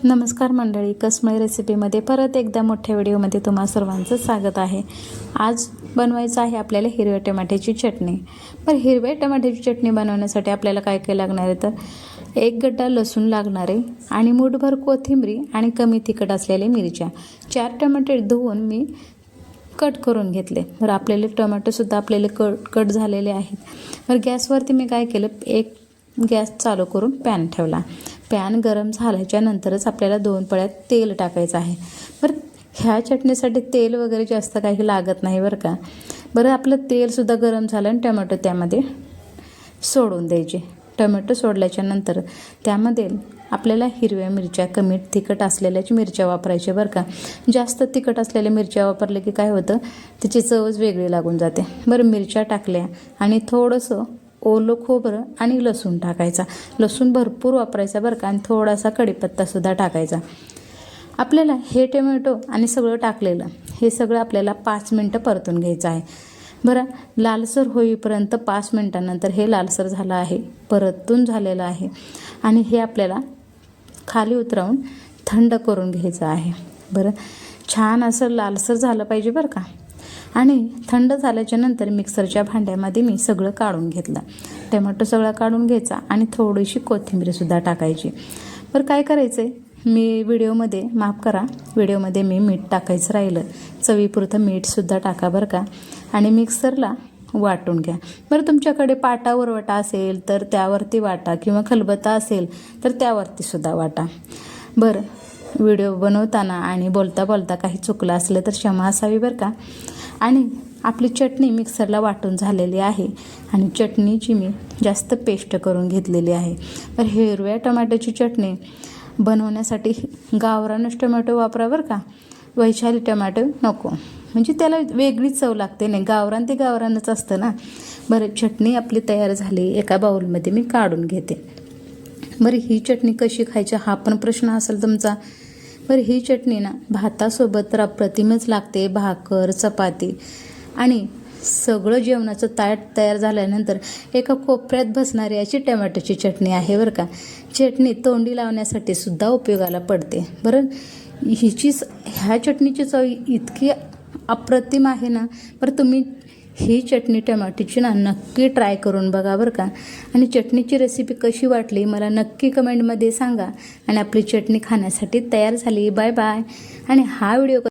नमस्कार मंडळी, कसमय रेसिपीमध्ये परत एकदा मोठ्या व्हिडिओमध्ये तुम्हा सर्वांचं स्वागत आहे। आज बनवायचं आहे आपल्याला हिरव्या टमाट्याची चटणी। पण हिरव्या टमाट्याची चटणी बनवण्यासाठी आपल्याला काय काय लागणार आहे तर एक गड्डा लसूण लागणार आहे आणि मूठभर कोथिंबरी आणि कमी तिखट असलेल्या मिरच्या। 4 टमाटे धुवून मी कट करून घेतले। तर आपल्याला टोमॅटोसुद्धा आपल्याला कट झालेले आहेत। तर गॅसवरती मी काय केलं, एक गॅस चालू करून पॅन ठेवला। पॅन गरम झाल्याच्या नंतरच आपल्याला 2 पळ्यात तेल टाकायचं आहे। बरं, ह्या चटणीसाठी तेल वगैरे जास्त काही लागत नाही बरं का। बरं, आपलं तेलसुद्धा गरम झालं आणि टोमॅटो त्यामध्ये सोडून द्यायचे। टोमॅटो सोडल्याच्या नंतर त्यामध्ये आपल्याला हिरव्या मिरच्या, कमी तिखट असलेल्याच मिरच्या वापरायच्या बरं का। जास्त तिखट असलेल्या मिरच्या वापरले की काय होतं, त्याची चवच वेगळी लागून जाते। बरं, मिरच्या टाकल्या आणि थोडंसं ओलं खोबरं आणि लसूण टाकायचा। लसूण भरपूर वापरायचा बरं का आणि थोडासा कढीपत्तासुद्धा टाकायचा। आपल्याला हे टोमॅटो आणि सगळं टाकलेलं हे सगळं आपल्याला 5 मिनटं परतून घ्यायचं आहे। बरं, लालसर होईपर्यंत 5 मिनटानंतर हे लालसर झालं आहे, परतून झालेलं आहे आणि हे आपल्याला खाली उतरवून थंड करून घ्यायचं आहे। बरं, छान असं लालसर झालं पाहिजे बरं का। आणि थंड झाल्याच्या नंतर मिक्सरच्या भांड्यामध्ये मी सगळं काढून घेतलं। टोमॅटो सगळा काढून घ्यायचा आणि थोडीशी कोथिंबीरसुद्धा टाकायची। बरं, काय करायचं आहे, मी व्हिडिओमध्ये माफ करा, व्हिडिओमध्ये मी मीठ टाकायचं राहिलं। चवीपुरतं मीठसुद्धा टाका बरं का आणि मिक्सरला वाटून घ्या। बरं, तुमच्याकडे पाटावर वाटा असेल तर त्यावरती वाटा किंवा खलबत्ता असेल तर त्यावरती सुद्धा वाटा। बरं, व्हिडिओ बनवताना आणि बोलता बोलता काही चुकलं असलं तर क्षमा असावी बरं का। आणि आपली चटणी मिक्सरला वाटून झालेली आहे आणि चटणीची मी जास्त पेस्ट करून घेतलेली आहे। तर हिरव्या टमाट्याची चटणी बनवण्यासाठी गावरानच टोमॅटो वापरा बरं का, वैशाली टोमॅटो नको, म्हणजे त्याला वेगळी चव लागते। नाही, गावरान ते गावरानच असतं ना। बरं, चटणी आपली तयार झाली, एका बाउलमध्ये मी काढून घेते। बरं, ही चटणी कशी खायची हा पण प्रश्न असेल तुमचा। बरं, ही चटणी ना भातासोबत तर अप्रतिमच लागते, भाकर, चपाती आणि सगळं जेवणाचं ताट तयार झाल्यानंतर एका कोपऱ्यात बसणारी अशी टोमॅटोची चटणी आहे बरं का। चटणी तोंडी लावण्यासाठी सुद्धा उपयोगाला पडते। बरं, ह्या चटणीची चव इतकी अप्रतिम आहे ना। बरं, तुम्ही ही चटणी टोमॅटोची ना नक्की ट्राय करून बघा बरं का। आणि चटणीची रेसिपी कशी वाटली मला नक्की कमेंटमध्ये सांगा। आणि आपली चटणी खाण्यासाठी तयार झाली। Bye bye. आणि हा व्हिडिओ